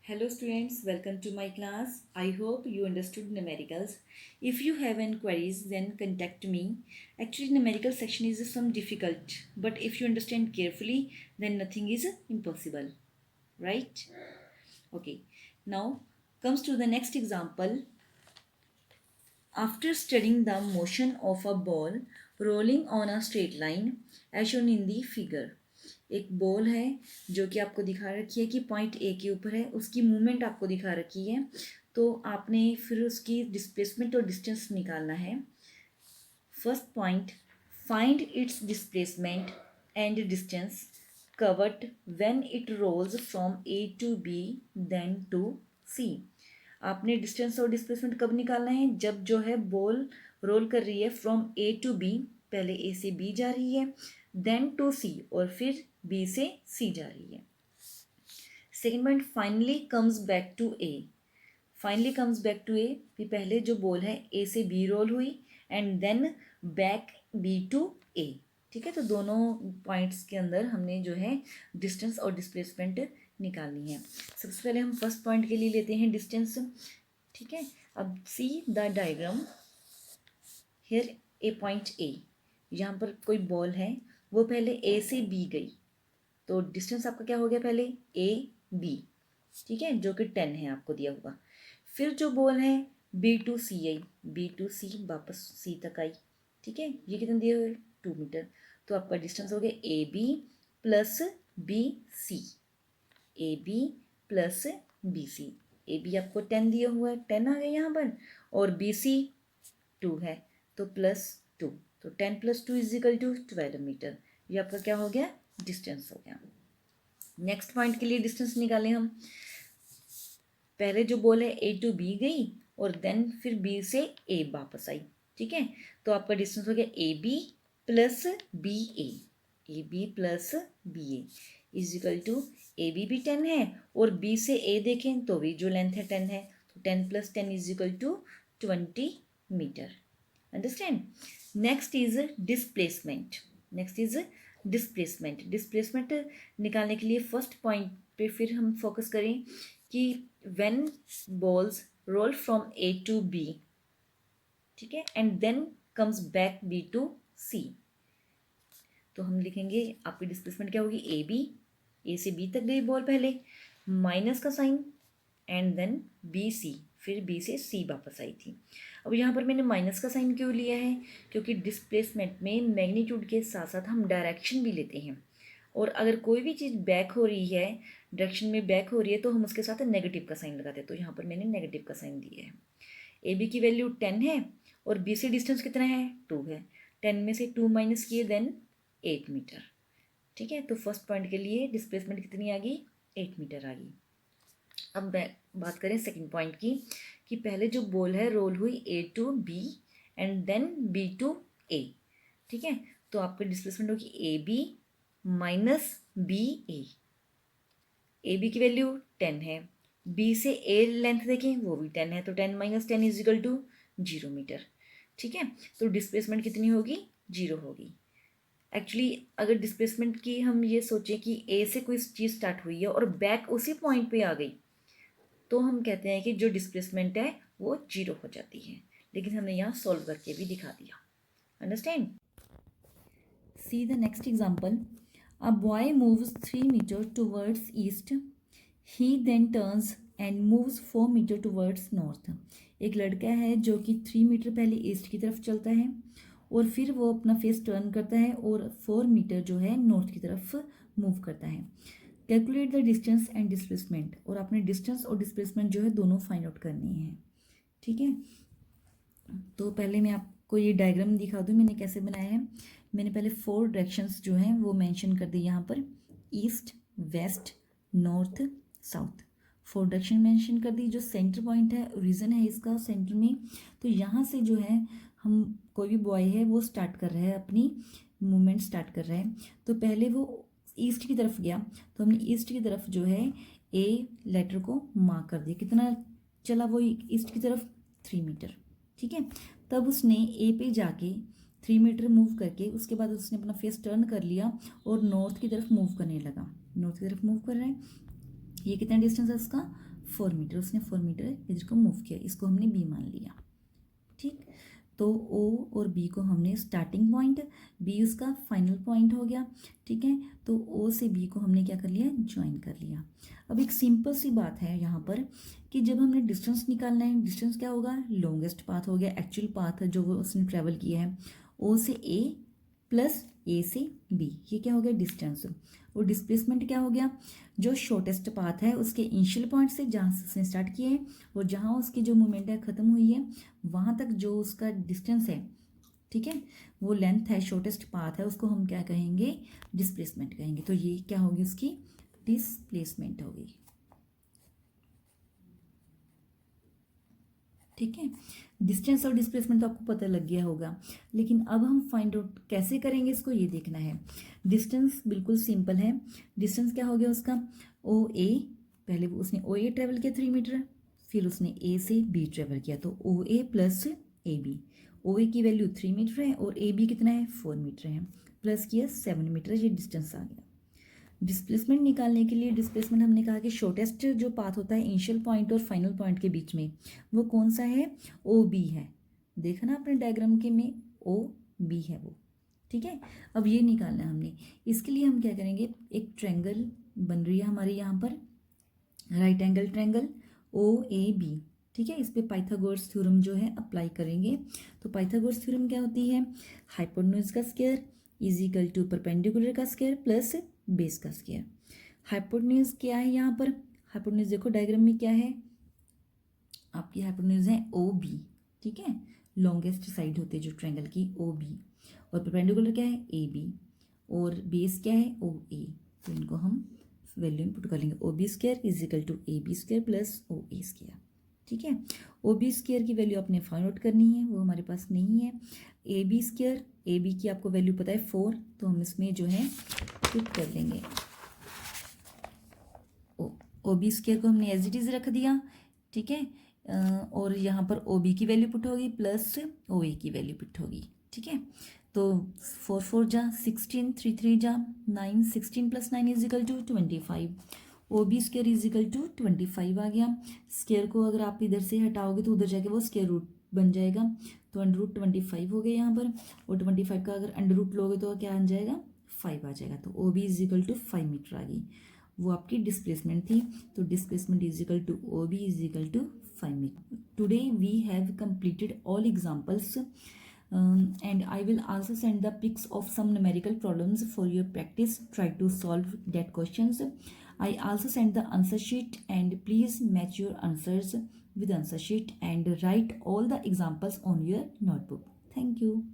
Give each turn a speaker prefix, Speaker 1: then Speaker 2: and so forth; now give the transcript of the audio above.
Speaker 1: Hello students, welcome to my class. I hope you understood numericals. If you have any queries, then contact me. Actually, numerical section is some difficult, but if you understand carefully, then nothing is impossible, right? Okay, now comes to the next example. After studying the motion of a ball rolling on a straight line as shown in the figure, एक ball है जो कि आपको दिखा रखी है कि point A के ऊपर है, उसकी मूवमेंट आपको दिखा रखी है, तो आपने फिर उसकी डिस्प्लेसमेंट और डिस्टेंस निकालना है. First point, find its displacement and distance covered when it rolls from A to B then to C. आपने डिस्टेंस और डिस्प्लेसमेंट कब निकालना है? जब जो है बॉल रोल कर रही है फ्रॉम ए टू बी, पहले ए से बी जा रही है, देन टू सी और फिर बी से सी जा रही है. Second point, finally comes back to A. Finally comes back to A, भी पहले जो बॉल है ए से बी रोल हुई and then back B to A. ठीक है, तो दोनों पॉइंट्स के अंदर हमने जो है डिस्टेंस और डिस्प्लेसमेंट निकालनी है. सबसे पहले हम फर्स्ट पॉइंट के लिए लेते हैं डिस्टेंस. ठीक है, अब see the diagram. Here A point A, यहाँ पर कोई बॉल है, वो पहले ए से बी गई, तो डिस्टेंस आपका क्या हो गया? पहले ए बी, ठीक है, जो कि 10 है आपको दिया हुआ. फिर जो बॉल है बी टू सी आई, बी टू सी वापस सी तक आई. ठीक है, ये कितना दिया हुआ है? 2 मीटर. तो आपका डिस्टेंस हो गया A B plus B C. A B plus B C. A B आपको 10 दिया हुआ है, 10 आ गया यहाँ पर, और बी सी 2 है, तो प्लस 2, तो 10 plus 2 is equal to 12 metre. ये आपका क्या हो गया? डिस्टेंस हो गया. नेक्स्ट पॉइंट के लिए डिस्टेंस निकालें हम. पहले जो बॉल है ए टू बी गई और देन फिर बी से ए वापस आई. ठीक है, तो आपका डिस्टेंस हो गया A B plus B A. A B plus B A is equal to, A B भी 10 है और बी से ए देखें तो भी जो लेंथ है 10 है, तो 10 plus 10 is equal to 20 metre. Understand. Next is displacement. Next is displacement. Displacement निकालने के लिए फर्स्ट पॉइंट पे फिर हम फोकस करें कि when balls roll from A to B, ठीक है, and then comes back B to C, तो हम लिखेंगे आपकी डिस्प्लेसमेंट क्या होगी? ए बी, ए से बी तक गई बॉल पहले, माइनस का sign, and then B C, फिर बी से सी वापस आई थी. अब यहाँ पर मैंने माइनस का साइन क्यों लिया है? क्योंकि डिस्प्लेसमेंट में मैग्नीट्यूड के साथ साथ हम डायरेक्शन भी लेते हैं, और अगर कोई भी चीज़ बैक हो रही है, डायरेक्शन में बैक हो रही है, तो हम उसके साथ नेगेटिव का साइन लगाते हैं. तो यहाँ पर मैंने नेगेटिव का साइन दिया है. ए बी की वैल्यू 10 है और बी से डिस्टेंस कितना है? 2 है. 10 में से 2 माइनस किए देन 8 मीटर. ठीक है, तो फर्स्ट पॉइंट के लिए डिस्प्लेसमेंट कितनी आ गई? 8 मीटर आ गई. अब बात करें सेकंड पॉइंट की, कि पहले जो बॉल है रोल हुई A to B and then B to A. ठीक है, तो आपकी डिस्प्लेसमेंट होगी A B minus B A. A B की वैल्यू 10 है, बी से ए लेंथ देखें वो भी 10 है, तो 10 minus 10 is equal to 0 metre. ठीक है, तो डिस्प्लेसमेंट कितनी होगी? 0 होगी. एक्चुअली अगर डिस्प्लेसमेंट की हम ये सोचें कि ए से कोई चीज़ स्टार्ट हुई है और बैक उसी पॉइंट पे आ गई, तो हम कहते हैं कि जो डिस्प्लेसमेंट है वो 0 हो जाती है. लेकिन हमने यहाँ सॉल्व करके भी दिखा दिया. Understand. See the next example. A boy moves 3 metre towards east. He then turns and moves 4 metre towards north. एक लड़का है जो कि 3 मीटर पहले ईस्ट की तरफ चलता है और फिर वो अपना फेस टर्न करता है और 4 मीटर जो है नॉर्थ की तरफ मूव करता है. Calculate the distance and displacement. और आपने डिस्टेंस और डिस्प्लेसमेंट जो है दोनों फाइंड आउट करनी है. ठीक है, तो पहले मैं आपको ये डायग्राम दिखा दूँ मैंने कैसे बनाया है. मैंने पहले 4 डायरेक्शंस जो हैं वो मेंशन कर दी यहाँ पर, east, west, north, south. 4 direction mention कर दी. जो सेंटर पॉइंट है, रीजन है इसका सेंटर में, तो यहाँ से जो है हम कोई भी बॉय है वो स्टार्ट कर रहा है, अपनी मूवमेंट स्टार्ट कर रहा है. तो पहले वो ईस्ट की तरफ गया, तो हमने ईस्ट की तरफ जो है ए लेटर को मार्क कर दिया. कितना चला वो ईस्ट की तरफ? 3 मीटर. ठीक है, तब उसने ए पे जाके 3 मीटर मूव करके उसके बाद उसने अपना फेस टर्न कर लिया और नॉर्थ की तरफ मूव करने लगा. नॉर्थ की तरफ मूव कर रहा है. ये कितना डिस्टेंस है उसका? 4 मीटर, उसने 4 मीटर इधर को मूव किया, इसको हमने बी मान लिया। ठीक, तो ओ और बी को हमने स्टार्टिंग पॉइंट, बी उसका फाइनल पॉइंट हो गया। ठीक है, तो ओ से बी को हमने क्या कर लिया, ज्वाइन कर लिया। अब एक सिंपल सी बात है यहाँ पर कि जब हमने डिस्टेंस निकालना है, डिस्टेंस क्या होगा, लॉन्गेस्ट पाथ हो गया, एक्चुअल पाथ जो वो उसने ट्रेवल किया है, ओ से ए प्लस ए से बी, ये क्या हो गया, डिस्टेंस। और डिस्प्लेसमेंट क्या हो गया, जो शॉर्टेस्ट पाथ है उसके इनिशियल पॉइंट से जहाँ से उसने स्टार्ट किए है और जहाँ उसकी जो मूवमेंट है ख़त्म हुई है वहाँ तक जो उसका डिस्टेंस है, ठीक है, वो लेंथ है, शॉर्टेस्ट पाथ है, उसको हम क्या कहेंगे, डिस्प्लेसमेंट कहेंगे। तो ये क्या होगी, उसकी डिस्प्लेसमेंट होगी। ठीक है, डिस्टेंस और डिस्प्लेसमेंट तो आपको पता लग गया होगा, लेकिन अब हम फाइंड आउट कैसे करेंगे इसको, ये देखना है। डिस्टेंस बिल्कुल सिंपल है। डिस्टेंस क्या हो गया उसका, ओ ए, पहले वो उसने ओ ए ट्रेवल किया 3 मीटर, फिर उसने ए से बी ट्रेवल किया, तो ओ ए प्लस ए बी, ओ ए की वैल्यू 3 मीटर है और ए बी कितना है, 4 मीटर है, प्लस किया 7 मीटर, ये डिस्टेंस आ गया। डिस्प्लेसमेंट निकालने के लिए, डिस्प्लेसमेंट हमने कहा कि शॉर्टेस्ट जो पाथ होता है इनिशियल पॉइंट और फाइनल पॉइंट के बीच में, वो कौन सा है, ओ बी है। देखा ना अपने डायग्राम के में, ओ बी है वो। ठीक है, अब ये निकालना है हमने। इसके लिए हम क्या करेंगे, एक ट्रायंगल बन रही है हमारे यहाँ पर, right angle triangle O A B. ठीक है, इस पे पाइथागोरस थ्योरम जो है अप्लाई करेंगे। तो पाइथागोरस थ्योरम क्या होती है, हाइपोटेन्यूज का square is equal to perpendicular का स्क्वायर प्लस बेस का स्क्वायर। हाइपोटेन्यूज क्या है यहाँ पर, हाइपोटेन्यूज देखो डायग्राम में क्या है, आपकी हाइपोटेन्यूज है ओ बी। ठीक है, लॉन्गेस्ट साइड होती है जो ट्रायंगल की, ओ बी, और परपेंडिकुलर क्या है, ए बी, और बेस क्या है, ओ ए। तो इनको हम वैल्यू में पुट कर लेंगे, O B square is equal to A B square plus O A square. ठीक है, ओ बी स्क्वायर की वैल्यू आपने फाइंड आउट करनी है, वो हमारे पास नहीं है। A B square, A B की आपको वैल्यू पता है 4, तो हम इसमें जो है पुट कर लेंगे। ओ बी स्क्वायर को हमने एज इट इज़ रख दिया। ठीक है, और यहाँ पर ओ बी की वैल्यू पुट होगी प्लस ओ ए की वैल्यू पुट होगी। ठीक है, तो 4 4 जा 16, 3 3 जा 9, 16 plus 9 is equal to 25। O B square is equal to 25 आ गया। स्क्वायर को अगर आप इधर से हटाओगे तो उधर जाके वो स्क्वायर रूट बन जाएगा, तो अंडर रूट 25 हो गया यहाँ पर, और 25 का अगर अंडर रूट लोगे तो क्या आ जाएगा, 5 आ जाएगा। तो O B is equal to 5 metre आ गई, वो आपकी डिस्प्लेसमेंट थी। तो displacement is equal to O B is equal to 5 metre. Today we have completed all examples, and I will also send the pics of some numerical problems for your practice. Try to solve that questions. I also send the answer sheet, and please match your answers with answer sheet and write all the examples on your notebook. Thank you.